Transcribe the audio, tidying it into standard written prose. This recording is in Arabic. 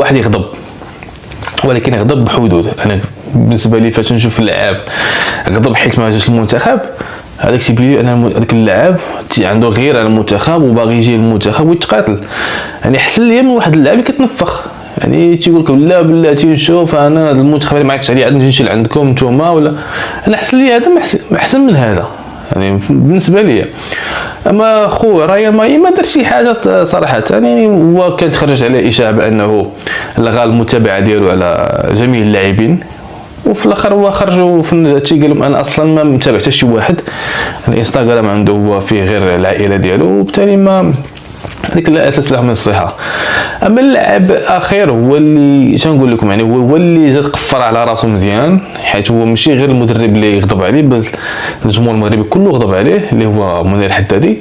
واحد يغضب، ولكن يغضب بحدود. انا بالنسبه لي فاش نشوف اللاعب غضب حيت ما جاش المنتخب، هذاك تيبين لي ان هذاك اللاعب عنده غير على المنتخب وباغي يجي للمنتخب ويتقاتل. يعني احسن ليا من واحد اللاعب كيتنفخ، يعني تيقول لك لا بلاتي نشوف انا المنتخب اللي ما عرفتش عليه عاد نجي نشيل عندكم نتوما، ولا انا احسن لي هذا احسن من هذا يعني بالنسبه لي. اما خو رايان ماي ما دار شي حاجه صراحه، يعني هو كان تخرج عليه اشاعه بانه لغى المتابعه ديالو على جميع اللاعبين، وفي الاخر هو خرجوا في هادشي قال لهم انا اصلا ما متابع حتى شي واحد، الانستغرام عنده هو فيه غير العائله ديالو، وبالتالي ما هذيك لا اساس له من الصحه. اما اللاعب اخر هو اللي تنقول لكم يعني هو اللي زاد قفر على راسو مزيان، حيت هو ماشي غير المدرب اللي يغضب عليه بل الجمهور المغربي كله غضب عليه، اللي هو منير الحدادي.